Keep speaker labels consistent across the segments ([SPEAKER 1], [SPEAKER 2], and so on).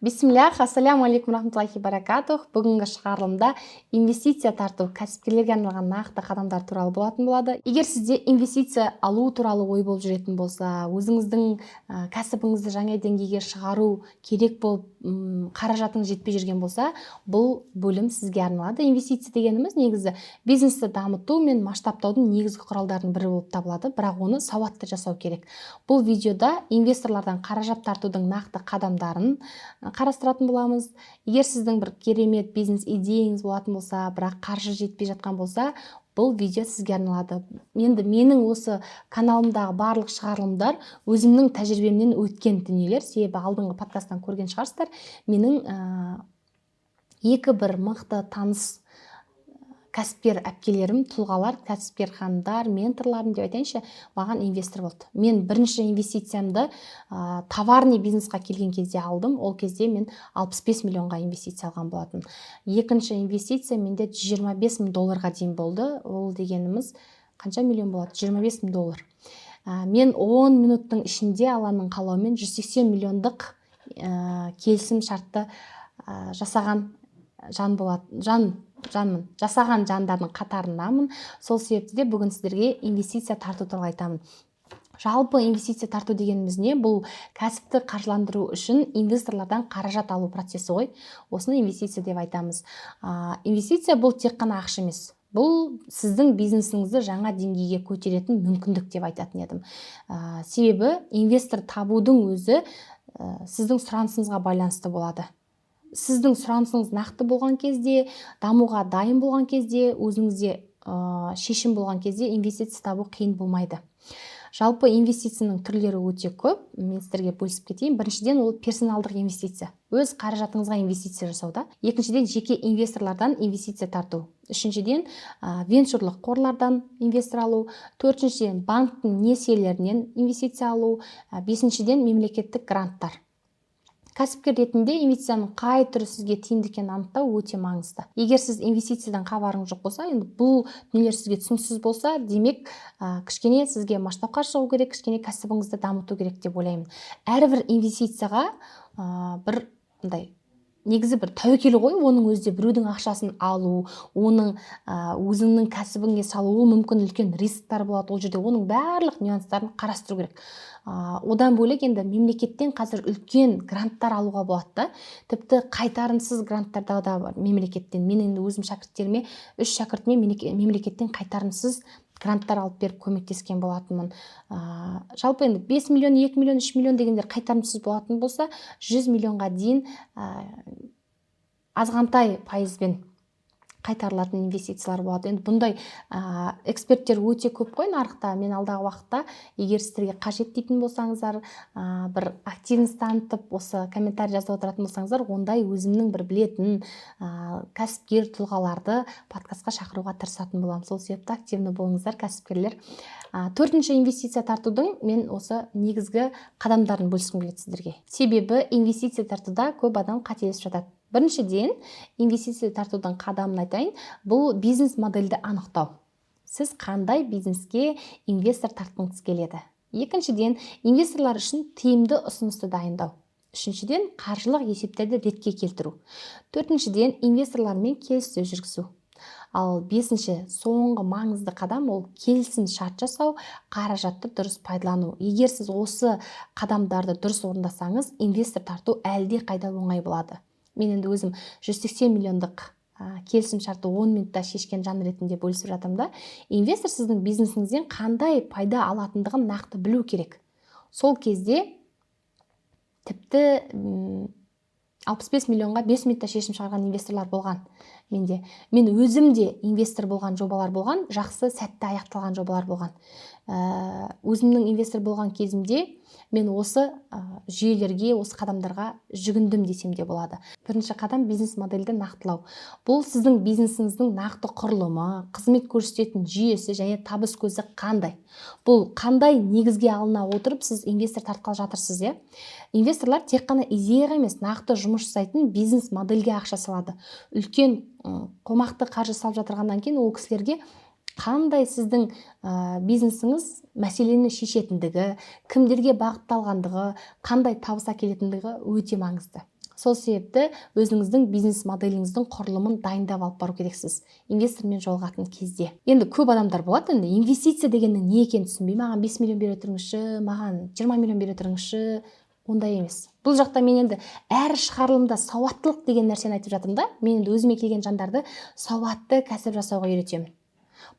[SPEAKER 1] Бисмиллах, ассаляму алейкум рахматуллахи баракатух. Бүгінгі шығарылымда инвестиция тарту кәсіпкерлерге арналған нақты қадамдар туралы болатын болады. Егер сізде инвестиция алу туралы ой болып жүретін болса, өзіңіздің кәсібіңізді жаңа деңгейге шығару керек болып қаражатыңыз жетпей жүрген болса, бұл бөлім сізге арналады. Инвестиция дегеніміз негізі бизнесті дамыту мен масштабтаудың негізгі құралдарының бірі болып табылады, бірақ оны сауатты жасау керек. Бұл видеода инвесторлардан қаражат тартудың нақты қадамдарын қарастыратын боламыз. Егер сіздің бір керемет бизнес идеяңыз болатын болса, бірақ қаржы жетпей жатқан болса, бұл видео сізге арналады. Енді менің осы каналымдағы барлық шығарылымдар өзімнің тәжірибемнен өткен дүниелер, себебі алдыңғы подкасттан көрген шығарсыздар. Менің екі бір мықты таныс кәсіпкер әпкелерім, тұлғалар, кәсіпкер ханымдар, менторларым деп айтайыншы, маған инвестор болды. Мен бірінші инвестициямды товарный бизнесқа келген кезде алдым. Ол кезде мен 65 миллионға инвестиция алған болатын. Екінші инвестиция менде $25 мың дейін болды. Ол дегеніміз қанша миллион болады? $25 мың. Мен 10 минуттың ішінде Алланың қалауымен 180 миллиондық келісім шартты жасаған жасаған жандардың қатарындамын. Сол себепті де бүгін сіздерге инвестиция тарту туралы айтамын. Жалпы инвестиция тарту дегеніміз не? Бұл кәсіпті қаржыландыру үшін инвесторлардан қаражат алу процесі ғой. Осыны инвестиция деп айтамыз. Инвестиция бұл тек қана ақша емес. Бұл сіздің бизнесіңізді жаңа деңгейге көтеретін мүмкіндік деп айтатын едім. Себебі инвестор табудың өзі сіздің сұранысыңызға байланысты болады. Сіздің сұранысыңыз нақты болған кезде, дамуға дайын болған кезде, өзіңізде шешім болған кезде инвестиция табу қиын болмайды. Жалпы инвестицияның түрлері өте көп. Мен сіздерге бөлісіп кетейін. Біріншіден ол персоналдық инвестиция. Өз қаражатыңызға инвестиция жасауда. Екіншіден жеке инвесторлардан инвестиция тарту. Үшіншіден венчурлық қорлардан инвестор алу. Төртіншіден банктың несиелерінен инвестиция алу. Бесіншіден мемлекеттік гранттар. Кәсіпкер ретінде инвестицияның қай түрі сізге тиімді екенін анықтау өте маңызды. Егер сіз инвестициядан хабарыңыз жоқ болса, енді бұл дүниелер сізге түсініксіз болса, демек кішкене сізге масштабқа шығу керек, кішкене кәсібіңізді дамыту керек деп ойлаймын. Әрбір инвестицияға негізі бір тәуекел ғой, оның өзде біреудің ақшасын алу, оның өзіңнің кәсібіңе салуы мүмкін үлкен рисктар болады. Ол жерде оның барлық нюанстарын қарастыру керек. Одан бөлек енді мемлекеттен қазір үлкен гранттар алуға болады да. Тіпті қайтарымсыз гранттар да бар мемлекеттен. Мен енді өзім шәкірттеріме, 3 шәкіртіме мемлекеттен қайтарымсыз гранттар алып беріп көмектескен болатынмын. Жалпы енді 5 миллион, 2 миллион, 3 миллион дегендер қайтарымсыз болатын болса, 100 миллионға дейін азғантай пайызбен қайтарылатын инвестициялар болады. Енді бұндай эксперттер өте көп қой нарықта. Мен алдағы уақытта, егер сіздерге қажет дейтін болсаңыздар, бір активность танытып, осы комментарий жазып отыратын болсаңыздар, ондай өзімнің бір білетін кәсіпкер тұлғаларды подкастқа шақыруға тырысатын боламын. Сол себепті активны болыңыздар, кәсіпкерлер. Төртінші инвестиция тартудың мен осы негізгі қадамдарын бөліскім келеді сіздерге. Себебі инвестиция тартуда көп адам қателесіп жатады. Біріншіден, инвестиция тартудың қадамын айтайын, бұл бизнес модельді анықтау. Сіз қандай бизнеске инвестор тартқыңыз келеді? Екіншіден, инвесторлар үшін тиімді ұсынысты дайындау. Үшіншіден, қаржылық есептерді ретке келтіру. Төртіншіден, инвесторлармен келіссөз жүргізу. Ал бесінші, соңғы маңызды қадам ол келісім шарт жасау, қаражатты дұрыс пайдалану. Егер сіз осы қадамдарды дұрыс орындасаңыз, инвестор тарту әлде қайда оңай болады. Мен енді өзім 180 миллиондық келісім шартты 10 минутта шешкен жан ретінде бөлісіп жатырмын да. Инвестор сіздің бизнесіңізден қандай пайда алатындығын нақты білу керек. Сол кезде тіпті 65 миллионға 5 минутта шешім шығарған инвесторлар болған. Мен өзім де инвестор болған жобалар болған, жақсы сәтті аяқталған жобалар болған. Өзімнің инвестор болған кезімде мен осы жүйелерге, осы қадамдарға жүгіндім десем де болады. Бірінші қадам бизнес модельді нақтылау. Бұл сіздің бизнесіңіздің нақты құрылымы, қызмет көрсететін жүйесі және табыс көзі қандай? Бұл қандай негізге алына отырып сіз инвестор тартқалы жатырсыз, е? Инвесторлар тек қана идеяға емес, нақты жұмыс жасайтын бизнес модельге ақша салады. Үлкен қомақты қаржы салып жатырғаннан кейін ол кісілерге қандай сіздің бизнесіңіз мәселені шешетіндігі, кімдерге бағытталғандығы, қандай табыс әкелетіндігі өте маңызды. Сол себепті өзіңіздің бизнес моделіңіздің құрылымын дайындап алып бару керексіз инвестормен жолығатын кезде. Енді көп адамдар болады, енді инвестиция дегеннің не екенін түсінбей, маған 5 миллион бере тұрыңызшы, маған 20 миллион бере тұрыңызшы, ондай емес. Бұл жақта мен енді әр шығарылымда сауаттылық деген нәрсені айтып жатырмын да. Мен енді өзіме келген жандарды сауатты кәсіп жасауға үйретемін.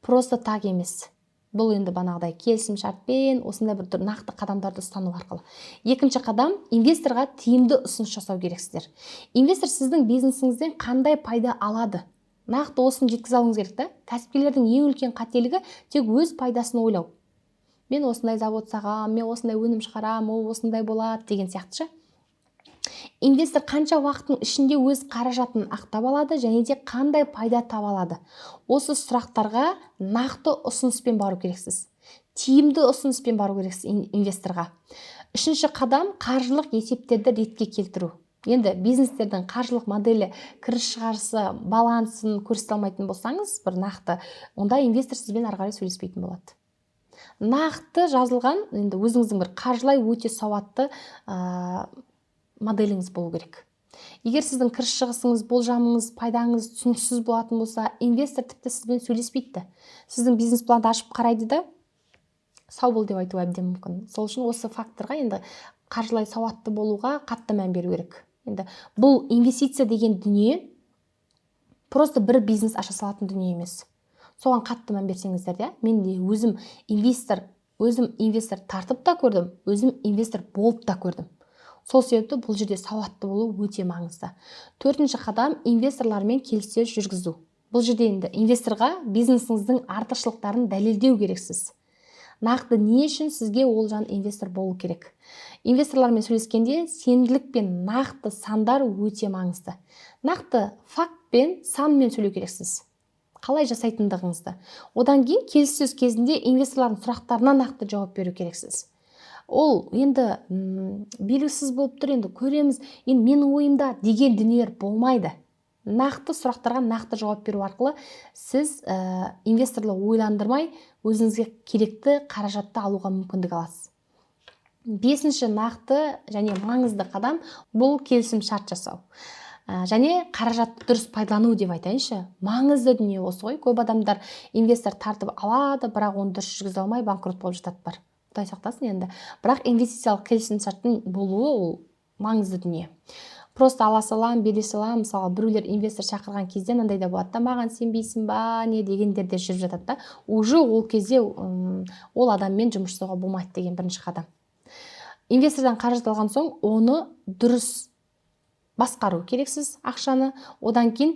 [SPEAKER 1] Просто так емес. Бұл енді банағыдай келісім шартпен осындай бір нақты қадамдарды ұстану арқылы. Екінші қадам, инвесторға тиімді ұсыныс жасау керексіздер. Инвестор сіздің бизнесіңізден қандай пайда алады? Нақты осын жеткізе алуыңыз керек та. Кәсіпкерлердің ең үлкен қателігі тек өз пайдасын ойлау. Мен осындай завод сағам, мен осындай өнім шығарам, ол осындай болады деген сияқты. Инвестор қанша уақыттың ішінде өз қаражатын ақтап алады және де қандай пайда таба алады? Осы сұрақтарға нақты ұсыныспен бару керексіз. Тиімді ұсыныспен бару керексіз инвесторға. Үшінші қадам, қаржылық есептерді ретке келтіру. Енді бизнестердің қаржылық моделі, кіріс шығарысы, балансын көрсете алмайтын болсаңыз, бір нақты, онда инвестор сізбен ары қарай сөйлеспейтін болады. Нақты жазылған, енді өзіңіздің бір қаржылай өте сауатты моделіңіз болу керек. Егер сіздің кіріс шығысыңыз, болжамыңыз, пайдаңыз түсініксіз болатын болса, инвестор тіпті сізбен сөйлеспейді. Сіздің бизнес планды ашып қарайды да, сау бол деп айтуы әбден мүмкін. Сол үшін осы факторға енді қаржылай сауатты болуға қатты мән беру керек. Енді бұл инвестиция деген дүние просто бір бизнес аша салатын дүние емес. Соған қатты мән берсеңіздер де, мен де өзім инвестор тартып та көрдім, өзім инвестор болып та көрдім. Сол себепті бұл жерде сауатты болу өте маңызды. Төртінші қадам, инвесторлармен келіссөз жүргізу. Бұл жерде енді инвесторға бизнесіңіздің артықшылықтарын дәлелдеу керексіз. Нақты не үшін сізге ол жан инвестор болу керек? Инвесторлармен сөйлескенде сенімділік пен нақты сандар өте маңызды. Нақты факт пен санмен сөйлеу керексіз. Қалай жасайтындығыңызды. Одан кейін келіссөз кезінде инвесторлардың сұрақтарына нақты жауап беру керексіз. Ол енді белгісіз болып тұр, енді көреміз, енді менің ойымда деген дүниелер болмайды. Нақты сұрақтарға нақты жауап беру арқылы сіз инвесторлы ойландырмай өзіңізге керекті қаражатты алуға мүмкіндік аласыз. Бесінші нақты және маңызды қадам бұл келісім шарт жасау. Және қаражатты дұрыс пайдалану деп айтайыншы. Маңызды дүние осы ғой. Көп адамдар инвестор тартып алады, бірақ оны дұрыс жүргізе алмай банкрот болып жатады бар. Құдай сақтасын енді. Бірақ инвестициялық келісім шарттың болуы ол маңызды дүние. Просто ала салам, бере салам, мысалы біреулер инвестор шақырған кезде мынандай да болады да, маған сенбейсің ба, не дегендер де жүріп жатады да. Уже ол кезде ол адаммен жұмыс жасауға болмайды деген бірінші қадам. Инвестордан қаражат алған соң оны дұрыс басқару керексіз ақшаны. Одан кейін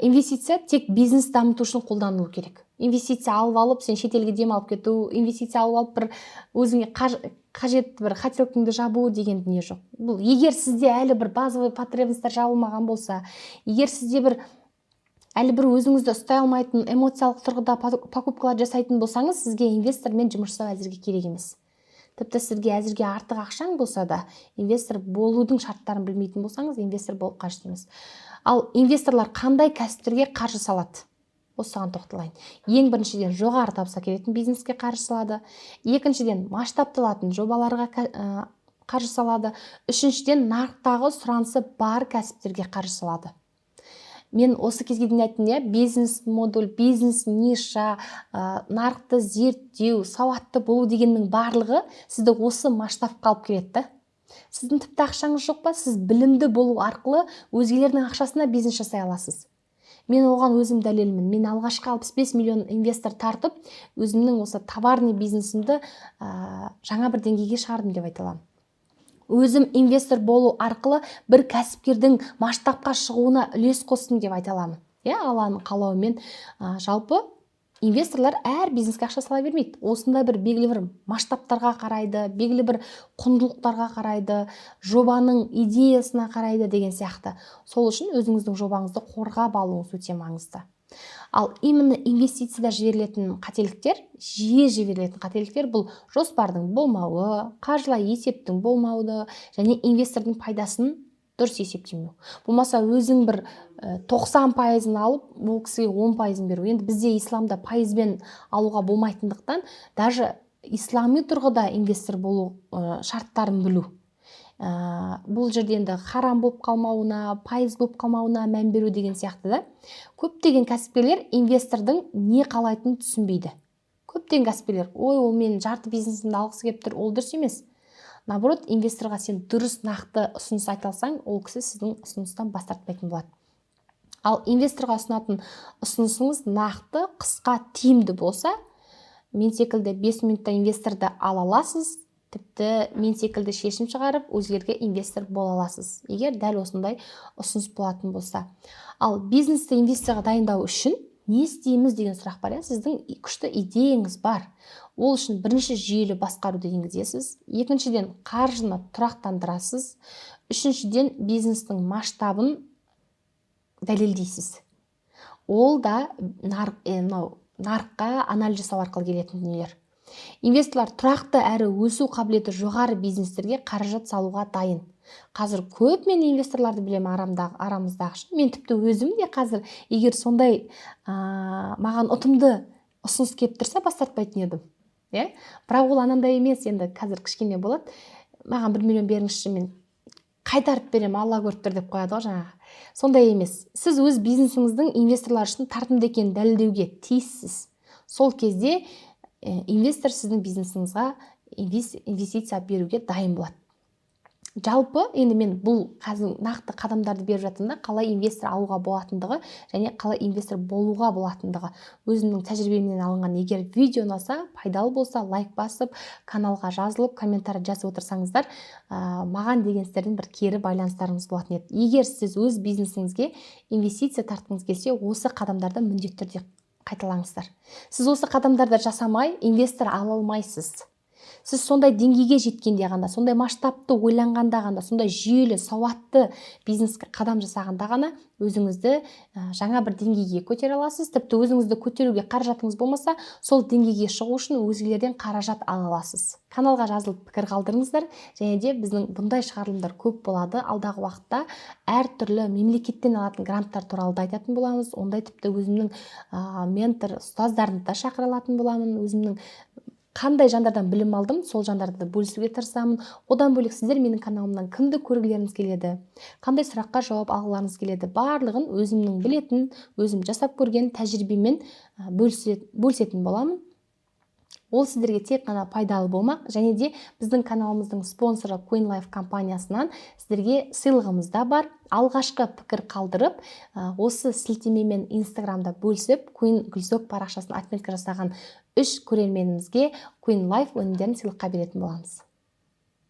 [SPEAKER 1] инвестиция тек бизнес дамыту үшін қолданылу керек. Инвестиция алып алып, сен шетелге демалып кету, инвестиция алып алып бір өзіңе қажетті бір хотелкіңді жабу деген дүние жоқ. Бұл егер сізде әлі бір базовый потребностьтар жабылмаған болса, егер сізде бір әлі бір өзіңізді ұстай алмайтын эмоциялық тұрғыда покупкалар жасайтын болсаңыз, сізге инвестормен жұмыс жасау әзірге керек емес. Тіпті сізге әзірге артық ақшаң болса да, инвестор болудың шарттарын білмейтін болсаңыз, инвестор болып қажет емес. Ал инвесторлар қандай кәсіптерге қаржы салады? Осыған тоқталайын. Ең біріншіден жоғары табысқа келетін бизнеске қаржы салады. Екіншіден масштабталатын жобаларға қаржы салады. Үшіншіден нарықтағы сұранысы бар кәсіптерге қаржы салады. Мен осы кезге дейін айттым, бизнес модуль, бизнес ниша, нарықты зерттеу, сауатты болу дегеннің барлығы сізді осы масштабқа алып келеді. Сіздің тіпті ақшаңыз жоқ па? Сіз білімді болу арқылы өзгелердің ақшасына бизнес жасай аласыз. Мен оған өзім дәлелмін. Мен алғашқы 65 миллион инвестор тартып, өзімнің осы товарный бизнесімді жаңа бір деңгейге шығардым деп айта аламын. Өзім инвестор болу арқылы бір кәсіпкердің масштабқа шығуына үлес қостым деп айта аламын. Алланың қалауымен. Жалпы инвесторлар әр бизнеске ақша сала бермейді. Осындай бір белгілі бір масштабтарға қарайды, белгілі бір құндылықтарға қарайды, жобаның идеясына қарайды деген сияқты. Сол үшін өзіңіздің жобаңызды қорғап алуыңыз өте маңызды. Ал именно инвестицияда жіберілетін қателіктер, жиі жіберілетін қателіктер бұл жоспардың болмауы, қаржылай есептің болмауы және инвестордың пайдасын дұрыс есептемеу. Болмаса өзің бір 90% алып, ол кісіге 10% беру. Енді бізде исламда пайызбен алуға болмайтындықтан, даже ислами тұрғыда инвестор болу шарттарын білу. бұл жерде енді харам болып қалмауына, пайыз болып қалмауына мән беру деген сияқты да. Көптеген кәсіпкерлер инвестордың не қалайтынын түсінбейді. Көптеген кәсіпкерлер, ой, ол мен жарты бизнесімді алғысы келіп тұр, ол дұрыс емес. Наоборот, инвесторға сен дұрыс нақты ұсыныс айта алсаң, ол кісі сіздің ұсыныстан бас тартпайтын болады. Ал инвесторға ұсынатын ұсынысыңыз нақты, қысқа, тиімді болса, мен секілді 5 минутта инвесторды ала аласыз, тіпті мен секілді шешім шығарып, өзгерге инвестор бола аласыз, егер дәл осындай ұсыныс болатын болса. Ал бизнесті инвесторға дайындау үшін не істейміз деген сұрақ бар. Сіздің күшті идеяңыз бар. Ол үшін бірінші жүйелі басқаруды енгізесіз, екіншіден қаржыны тұрақтандырасыз, үшіншіден бизнестің масштабын дәлелдейсіз. Ол да нарыққа анализ жасау арқылы келетін дүниелер. Инвесторлар тұрақты әрі өсу қабілеті жоғары бизнестерге қаражат салуға дайын. Қазір көп мен инвесторларды білемін арамыздағы. Мен тіпті өзім де қазір, егер сондай маған ұтымды ұсыныс келіп тұрса, бас тартпайтын едім. Бірақ ол анандай емес, енді қазір кішкене болады. Маған 1 миллион беріңізші, мен қайтарып берем, Алла көріп тұр деп қояды ғой жаңағы. Сондай емес. Сіз өз бизнесіңіздің инвесторлар үшін тартымды екенін дәлелдеуге тиіссіз. Сол кезде инвестор сіздің бизнесіңізге инвестиция беруге дайын болады. Жалпы, енді мен бұл қазір нақты қадамдарды беріп жатырмын да, қалай инвестор алуға болатындығы және қалай инвестор болуға болатындығы. Өзімнің тәжірибемнен алынған. Егер видео ұнаса, пайдалы болса, лайк басып, каналға жазылып, комментарий жазып отырсаңыздар, маған деген сіздердің бір кері байланыстарыңыз болатын еді. Егер сіз өз бизнесіңізге инвестиция тартқыңыз келсе, осы қадамдарды міндетті түрде қайталаңыздар. Сіз осы қадамдарды жасамай, инвестор ала алмайсыз. Сіз сондай деңгейге жеткенде ғана, сондай масштабты ойланғанда ғана, сондай жүйелі, сауатты бизнеске қадам жасағанда ғана өзіңізді жаңа бір деңгейге көтере аласыз. Тіпті өзіңізді көтеруге қаражатыңыз болмаса, сол деңгейге шығу үшін өзгелерден қаражат ала аласыз. Каналға жазылып пікір қалдырыңыздар, және де біздің бұндай шығарылымдар көп болады. Алдағы уақытта әртүрлі мемлекеттен алатын гранттар туралы да айтатын боламыз. Ондай тіпті өзімнің ментор, ұстаздарын да шақыра алатын боламын. Өзімнің қандай жандардан білім алдым, сол жандарды бөлісуге тырысамын. Одан бөлек сіздер менің каналымнан кімді көргілеріңіз келеді, қандай сұраққа жауап алғыларыңыз келеді, барлығын өзімнің білетін, өзім жасап көрген тәжірибемен бөлісетін боламын. Ол сіздерге тек қана пайдалы болмақ, және де біздің каналымыздың спонсоры CoinLife компаниясынан сіздерге сыйлығымыз да бар. Алғашқы пікір қалдырып, осы сілтемемен Инстаграмда бөлісіп, CoinGulzok парақшасын отметка жасаған 3 көрерменімізге CoinLife өнімдерін сыйлыққа беретін боламыз.